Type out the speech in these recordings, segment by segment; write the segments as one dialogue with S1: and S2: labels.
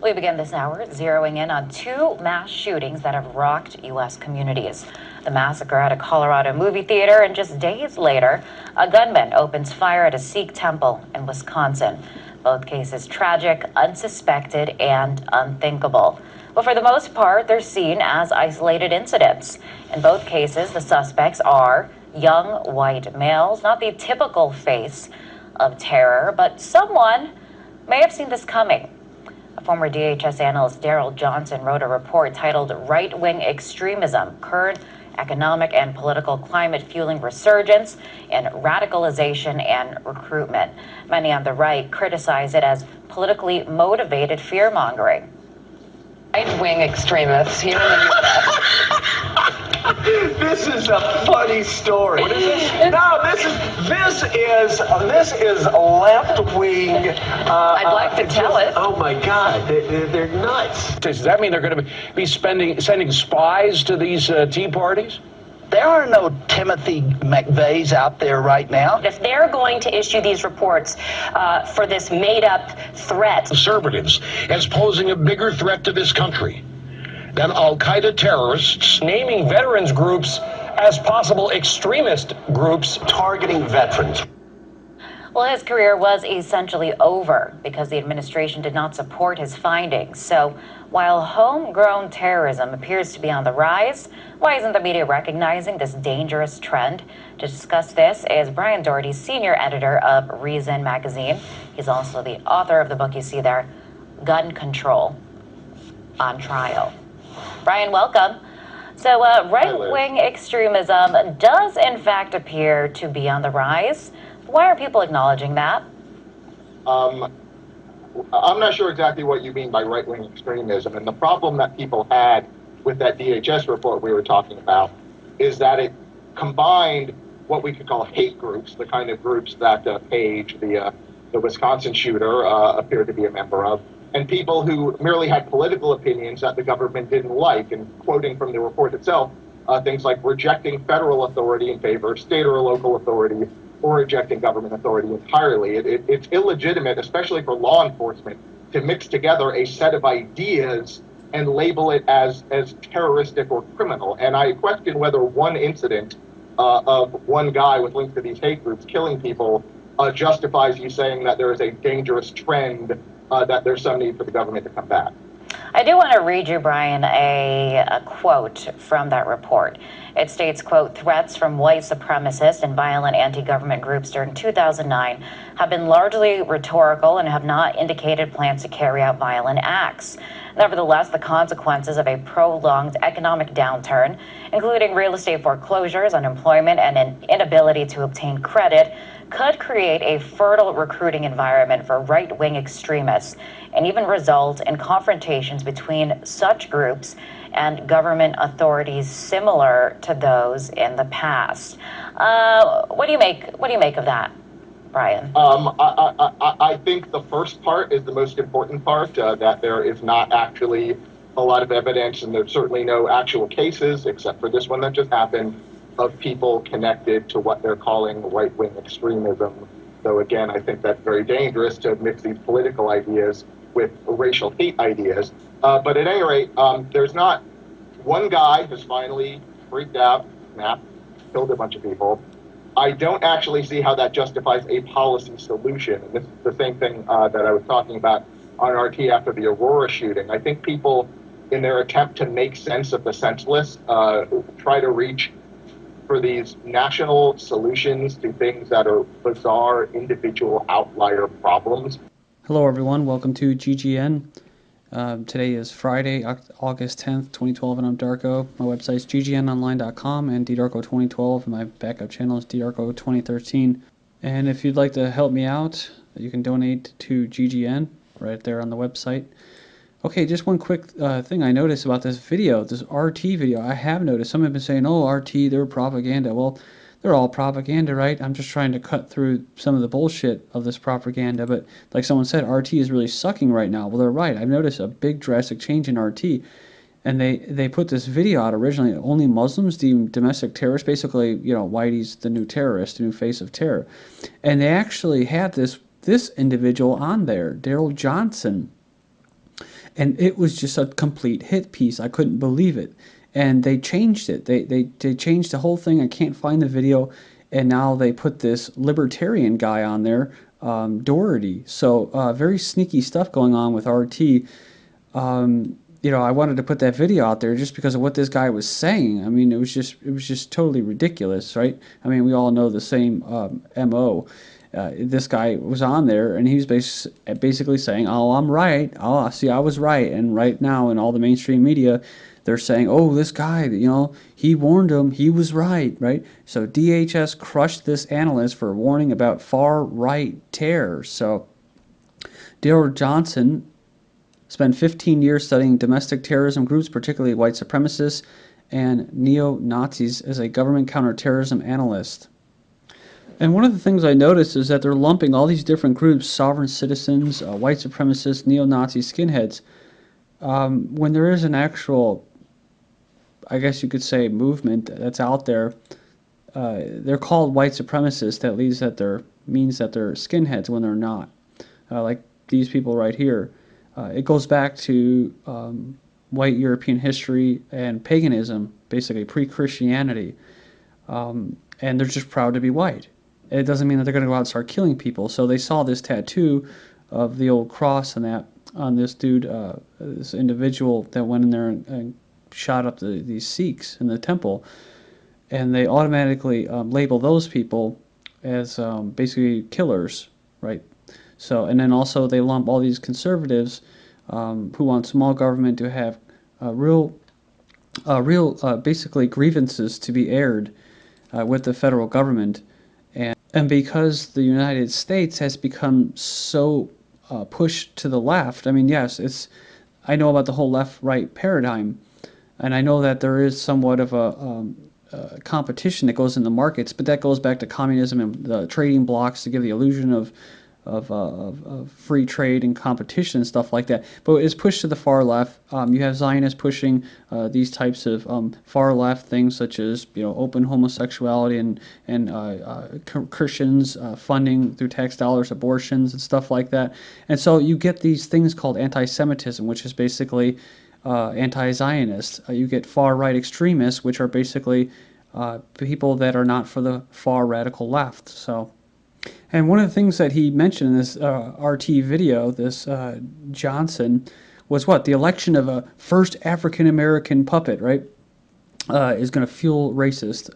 S1: We begin this hour zeroing in on two mass shootings that have rocked U.S. communities. The massacre at a Colorado movie theater, and just days later, a gunman opens fire at a Sikh temple in Wisconsin. Both cases tragic, unsuspected, and unthinkable. But for the most part, they're seen as isolated incidents. In both cases, the suspects are young white males, not the typical face of terror, but someone may have seen this coming. Former DHS analyst Daryl Johnson wrote a report titled Right-Wing Extremism, Current Economic and Political Climate Fueling Resurgence in Radicalization and Recruitment. Many on the right criticize it as politically motivated fear-mongering. Right-wing extremists here in the U.S.
S2: This is a funny story.
S3: What is this?
S2: No, this is left-wing.
S1: I'd like to tell it.
S2: Oh my God, they're nuts.
S3: Does that mean they're going to be sending spies to these tea parties?
S4: There are no Timothy McVeighs out there right now.
S5: If they're going to issue these reports for this made-up threat.
S6: Conservatives as posing a bigger threat to this country than Al-Qaeda terrorists.
S3: Naming veterans groups as possible extremist groups
S2: Targeting veterans.
S1: Well, his career was essentially over because the administration did not support his findings. So while homegrown terrorism appears to be on the rise, why isn't the media recognizing this dangerous trend? To discuss this is Brian Doherty, senior editor of Reason magazine. He's also the author of the book you see there, Gun Control on Trial. Brian, welcome. So right-wing extremism does in fact appear to be on the rise. Why are people acknowledging that?
S7: I'm not sure exactly what you mean by right-wing extremism. And the problem that people had with that DHS report we were talking about is that it combined what we could call hate groups, the kind of groups that Page, the Wisconsin shooter, appeared to be a member of, and people who merely had political opinions that the government didn't like. And quoting from the report itself, things like rejecting federal authority in favor of state or local authority, or rejecting government authority entirely. It's illegitimate, especially for law enforcement, to mix together a set of ideas and label it as terroristic or criminal. And I question whether one incident of one guy with links to these hate groups killing people justifies you saying that there is a dangerous trend, that there's some need for the government to come back.
S1: I do want to read you, Brian, a quote from that report. It states, quote, threats from white supremacists and violent anti-government groups during 2009 have been largely rhetorical and have not indicated plans to carry out violent acts. Nevertheless, the consequences of a prolonged economic downturn, including real estate foreclosures, unemployment, and an inability to obtain credit, could create a fertile recruiting environment for right-wing extremists and even result in confrontations between such groups and government authorities similar to those in the past. What do you make of that, Brian?
S7: I think the first part is the most important part, that there is not actually a lot of evidence, and there's certainly no actual cases, except for this one that just happened, of people connected to what they're calling right-wing extremism. So again, I think that's very dangerous to mix these political ideas with racial hate ideas. But at any rate, there's not one guy who's finally freaked out, snapped, killed a bunch of people. I don't actually see how that justifies a policy solution. And this is the same thing that I was talking about on RT after the Aurora shooting. I think people, in their attempt to make sense of the senseless, try to reach for these national solutions to things that are bizarre, individual outlier problems.
S8: Hello everyone, welcome to GGN. Today is Friday, August 10th, 2012, and I'm Darko. My website is ggnonline.com and ddarko2012, and my backup channel is ddarko2013. And if you'd like to help me out, you can donate to GGN right there on the website. Okay, just one quick thing I noticed about this video, this RT video. I have noticed some have been saying, oh, RT, they're propaganda. Well, they're all propaganda, right? I'm just trying to cut through some of the bullshit of this propaganda. But like someone said, RT is really sucking right now. Well, they're right. I've noticed a big drastic change in RT. And they put this video out originally, only Muslims deemed domestic terrorists, basically, you know, Whitey's the new terrorist, the new face of terror. And they actually had this individual on there, Daryl Johnson. and it was just a complete hit piece. I couldn't believe it. And they changed it. They changed the whole thing. I can't find the video. And now they put this libertarian guy on there, Doherty. So very sneaky stuff going on with RT. I wanted to put that video out there just because of what this guy was saying. I mean, it was just totally ridiculous, right? I mean, we all know the same MO. This guy was on there, and he was basically saying, "Oh, I'm right. Oh, see, I was right." And right now, in all the mainstream media, they're saying, "Oh, this guy, he warned him. He was right." So DHS crushed this analyst for warning about far-right terror. So Daryl Johnson spent 15 years studying domestic terrorism groups, particularly white supremacists and neo-Nazis, as a government counterterrorism analyst. And one of the things I noticed is that they're lumping all these different groups, sovereign citizens, white supremacists, neo-Nazi skinheads, when there is an actual, I guess you could say, movement that's out there. They're called white supremacists. That means that they're skinheads when they're not. Like these people right here. It goes back to white European history and paganism, basically pre-Christianity, and they're just proud to be white. It doesn't mean that they're going to go out and start killing people. So they saw this tattoo of the old cross and that on this dude, this individual that went in there and shot up these Sikhs in the temple, and they automatically label those people as basically killers, right? So, and then also they lump all these conservatives who want small government to have real basically grievances to be aired with the federal government, and because the United States has become so pushed to the left. I mean, yes, I know about the whole left-right paradigm, and I know that there is somewhat of a competition that goes in the markets, but that goes back to communism and the trading blocks to give the illusion of free trade and competition and stuff like that. But it's pushed to the far left. You have Zionists pushing these types of far left things, such as open homosexuality and Christians funding through tax dollars abortions and stuff like that. And so you get these things called anti-Semitism, which is basically anti-Zionist. You get far right extremists, which are basically people that are not for the far radical left. So. And one of the things that he mentioned in this RT video, this Johnson, was what? The election of a first African-American puppet, right, is going to fuel racism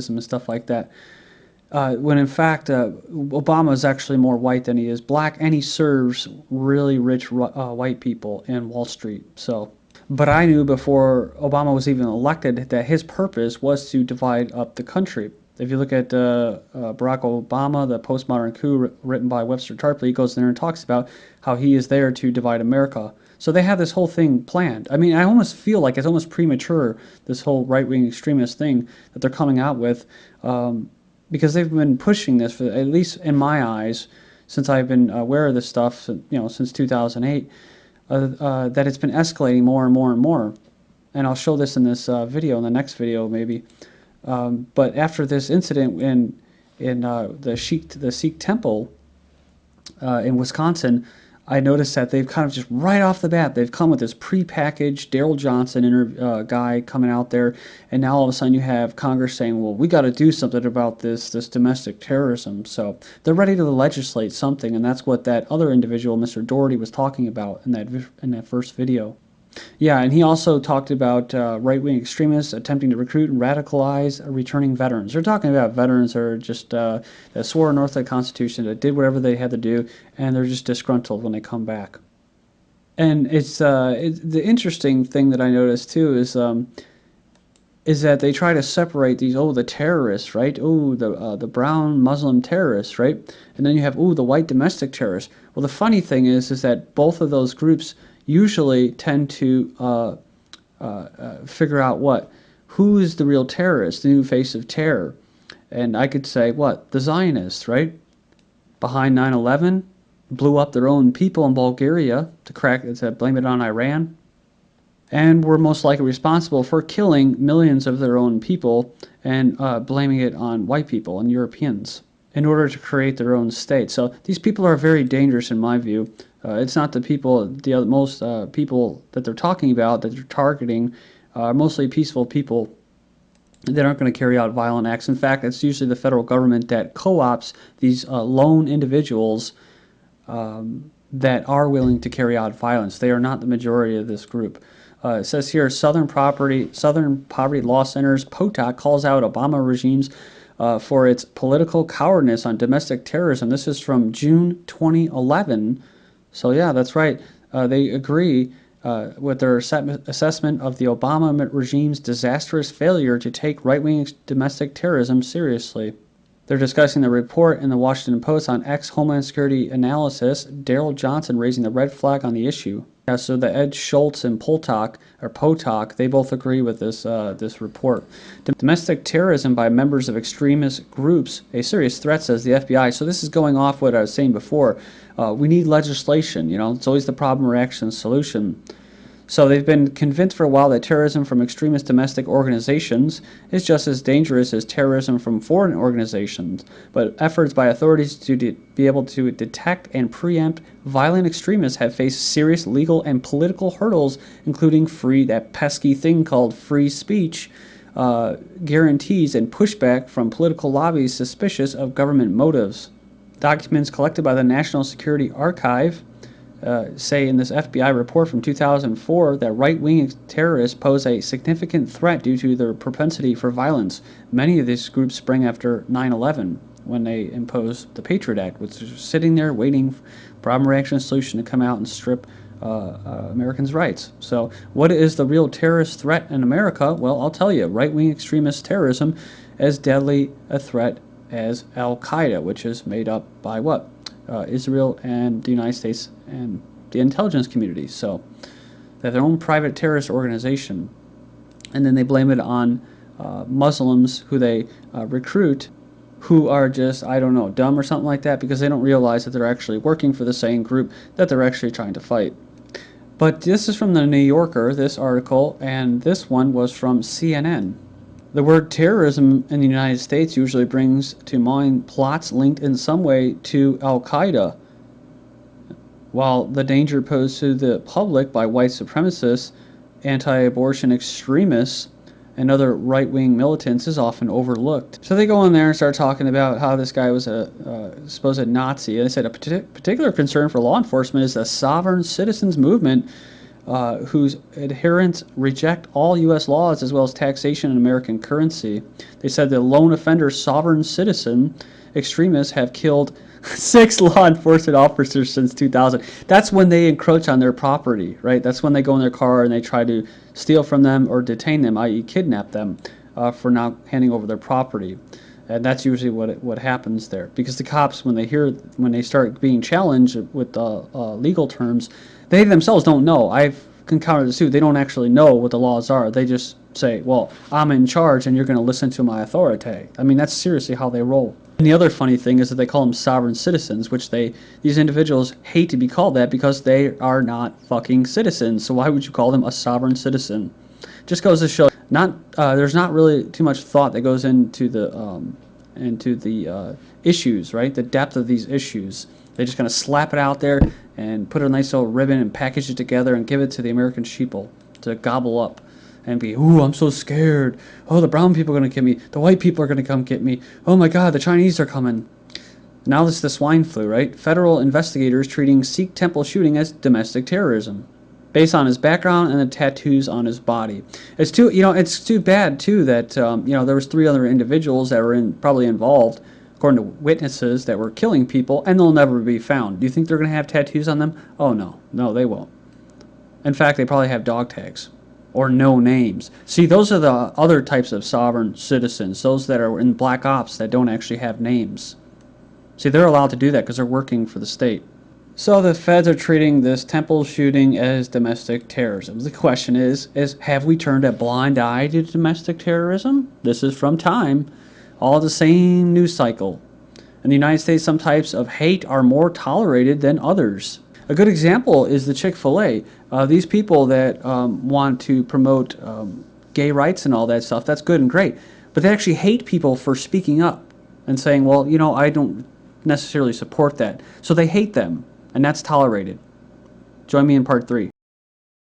S8: and stuff like that. When in fact, Obama is actually more white than he is black, and he serves really rich white people in Wall Street. So, but I knew before Obama was even elected that his purpose was to divide up the country. If you look at Barack Obama, the Postmodern Coup written by Webster Tarpley, he goes there and talks about how he is there to divide America. So they have this whole thing planned. I mean, I almost feel like it's almost premature, this whole right-wing extremist thing that they're coming out with, because they've been pushing this, for, at least in my eyes, since I've been aware of this stuff, since 2008, that it's been escalating more and more and more. And I'll show this in this video, in the next video maybe. But after this incident in the Sikh temple in Wisconsin, I noticed that they've kind of just right off the bat, they've come with this prepackaged Daryl Johnson guy coming out there, and now all of a sudden you have Congress saying, well, we got to do something about this domestic terrorism. So they're ready to legislate something, and that's what that other individual, Mr. Doherty, was talking about in that first video. Yeah, and he also talked about right-wing extremists attempting to recruit and radicalize returning veterans. They're talking about veterans that are just that swore an oath to the Constitution, that did whatever they had to do, and they're just disgruntled when they come back. And it's the interesting thing that I noticed too is that they try to separate these, the terrorists, right? The brown Muslim terrorists, right? And then you have the white domestic terrorists. Well, the funny thing is that both of those groups usually tend to figure out who is the real terrorist, the new face of terror. And I could say, the Zionists, right? Behind 9/11, blew up their own people in Bulgaria to blame it on Iran, and were most likely responsible for killing millions of their own people and blaming it on white people and Europeans in order to create their own state. So these people are very dangerous in my view. It's not the people, most people that they're talking about, that they're targeting, are mostly peaceful people that aren't going to carry out violent acts. In fact, it's usually the federal government that co-ops these lone individuals that are willing to carry out violence. They are not the majority of this group. It says here, Southern Poverty Law Center's POTOC calls out Obama regimes for its political cowardice on domestic terrorism. This is from June 2011. So yeah, that's right. They agree with their assessment of the Obama regime's disastrous failure to take right-wing domestic terrorism seriously. They're discussing the report in the Washington Post on ex-Homeland Security analyst Daryl Johnson raising the red flag on the issue. Yeah, so the Ed Schultz and POTOC, they both agree with this report. Domestic terrorism by members of extremist groups, a serious threat, says the FBI. So this is going off what I was saying before. We need legislation. It's always the problem, reaction, solution. So they've been convinced for a while that terrorism from extremist domestic organizations is just as dangerous as terrorism from foreign organizations, but efforts by authorities to be able to detect and preempt violent extremists have faced serious legal and political hurdles, including that pesky thing called free speech, guarantees and pushback from political lobbies suspicious of government motives. Documents collected by the National Security Archive say in this FBI report from 2004 that right-wing terrorists pose a significant threat due to their propensity for violence. Many of these groups sprang after 9/11 when they imposed the Patriot Act, which was sitting there waiting for problem, reaction, solution to come out and strip Americans' rights. So what is the real terrorist threat in America? Well, I'll tell you, right-wing extremist terrorism as deadly a threat as Al-Qaeda, which is made up by what? Israel and the United States and the intelligence community. So they have their own private terrorist organization, and then they blame it on Muslims who they recruit, who are just, I don't know, dumb or something like that, because they don't realize that they're actually working for the same group that they're actually trying to fight. But this is from the New Yorker, this article, and this one was from CNN. The word terrorism in the United States usually brings to mind plots linked in some way to Al-Qaeda, while the danger posed to the public by white supremacists, anti-abortion extremists, and other right-wing militants is often overlooked. So they go in there and start talking about how this guy was a supposed Nazi. And they said a particular concern for law enforcement is the sovereign citizens movement, whose adherents reject all U.S. laws as well as taxation and American currency. They said the lone offender sovereign citizen extremists have killed 6 law enforcement officers since 2000. That's when they encroach on their property, right? That's when they go in their car and they try to steal from them or detain them, i.e. kidnap them for not handing over their property. And that's usually what happens there. Because the cops, when they start being challenged with legal terms, they themselves don't know. I've encountered this too. They don't actually know what the laws are. They just say, well, I'm in charge and you're going to listen to my authority. I mean, that's seriously how they roll. And the other funny thing is that they call them sovereign citizens, which these individuals hate to be called that because they are not fucking citizens. So why would you call them a sovereign citizen? Just goes to show there's not really too much thought that goes into the issues, right? The depth of these issues. They just kind of slap it out there and put a nice little ribbon and package it together and give it to the American sheeple to gobble up and be, ooh, I'm so scared. Oh, the brown people are going to get me. The white people are going to come get me. Oh my God, the Chinese are coming. Now this is the swine flu, right? Federal investigators treating Sikh temple shooting as domestic terrorism, based on his background and the tattoos on his body. It's too bad too that there was 3 other individuals that were probably involved, according to witnesses, that were killing people, and they'll never be found. Do you think they're going to have tattoos on them? Oh no, they won't. In fact, they probably have dog tags or no names. See, those are the other types of sovereign citizens, those that are in black ops that don't actually have names. See, they're allowed to do that because they're working for the state. So the feds are treating this temple shooting as domestic terrorism. The question is have we turned a blind eye to domestic terrorism? This is from Time, all the same news cycle. In the United States, some types of hate are more tolerated than others. A good example is the Chick-fil-A. These people that want to promote gay rights and all that stuff, that's good and great. But they actually hate people for speaking up and saying, well, I don't necessarily support that. So they hate them, and that's tolerated. Join me in part 3.